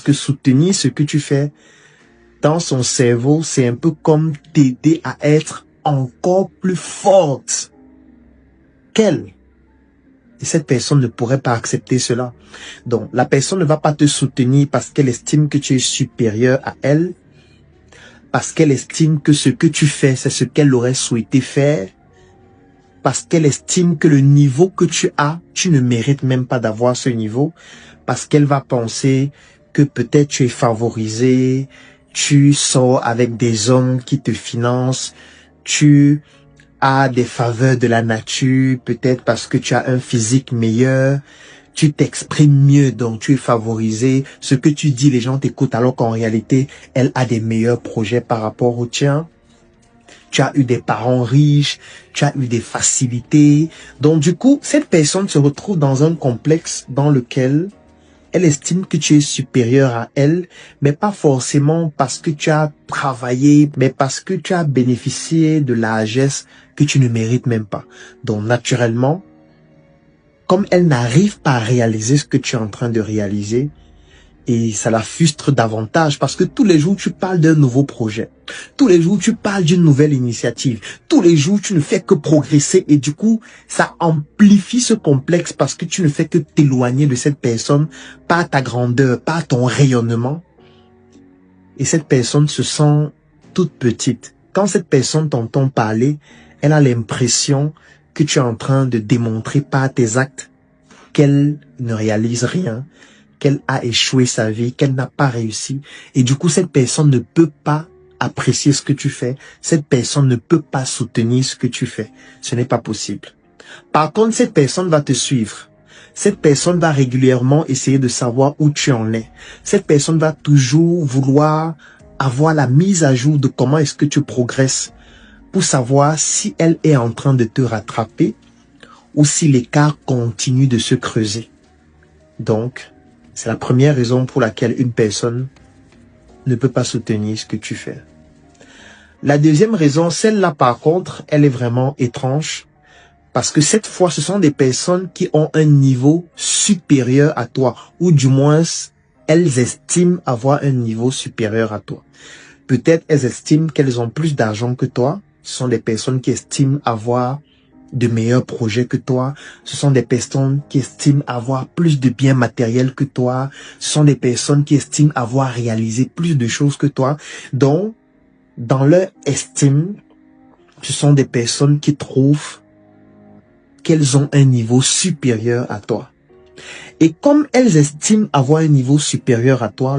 que soutenir ce que tu fais dans son cerveau, c'est un peu comme t'aider à être encore plus forte qu'elle. Et cette personne ne pourrait pas accepter cela. Donc, la personne ne va pas te soutenir parce qu'elle estime que tu es supérieur à elle, parce qu'elle estime que ce que tu fais, c'est ce qu'elle aurait souhaité faire, parce qu'elle estime que le niveau que tu as, tu ne mérites même pas d'avoir ce niveau, parce qu'elle va penser que peut-être tu es favorisé, tu sors avec des hommes qui te financent, tu as des faveurs de la nature, peut-être parce que tu as un physique meilleur, tu t'exprimes mieux, donc tu es favorisé. Ce que tu dis, les gens t'écoutent, alors qu'en réalité, elle a des meilleurs projets par rapport au tien. Tu as eu des parents riches, tu as eu des facilités. Donc du coup, cette personne se retrouve dans un complexe dans lequel elle estime que tu es supérieur à elle, mais pas forcément parce que tu as travaillé, mais parce que tu as bénéficié de la largesse que tu ne mérites même pas. Donc naturellement, comme elle n'arrive pas à réaliser ce que tu es en train de réaliser, et ça la frustre davantage parce que tous les jours tu parles d'un nouveau projet. Tous les jours tu parles d'une nouvelle initiative. Tous les jours tu ne fais que progresser et du coup ça amplifie ce complexe parce que tu ne fais que t'éloigner de cette personne par ta grandeur, par ton rayonnement. Et cette personne se sent toute petite. Quand cette personne t'entend parler, elle a l'impression que tu es en train de démontrer par tes actes qu'elle ne réalise rien, qu'elle a échoué sa vie, qu'elle n'a pas réussi. Et du coup, cette personne ne peut pas apprécier ce que tu fais. Cette personne ne peut pas soutenir ce que tu fais. Ce n'est pas possible. Par contre, cette personne va te suivre. Cette personne va régulièrement essayer de savoir où tu en es. Cette personne va toujours vouloir avoir la mise à jour de comment est-ce que tu progresses pour savoir si elle est en train de te rattraper ou si l'écart continue de se creuser. Donc, c'est la première raison pour laquelle une personne ne peut pas soutenir ce que tu fais. La deuxième raison, celle-là par contre, elle est vraiment étrange. Parce que cette fois, ce sont des personnes qui ont un niveau supérieur à toi. Ou du moins, elles estiment avoir un niveau supérieur à toi. Peut-être elles estiment qu'elles ont plus d'argent que toi. Ce sont des personnes qui estiment avoir de meilleurs projets que toi. Ce sont des personnes qui estiment avoir plus de biens matériels que toi. Ce sont des personnes qui estiment avoir réalisé plus de choses que toi. Donc, dans leur estime, ce sont des personnes qui trouvent qu'elles ont un niveau supérieur à toi. Et comme elles estiment avoir un niveau supérieur à toi,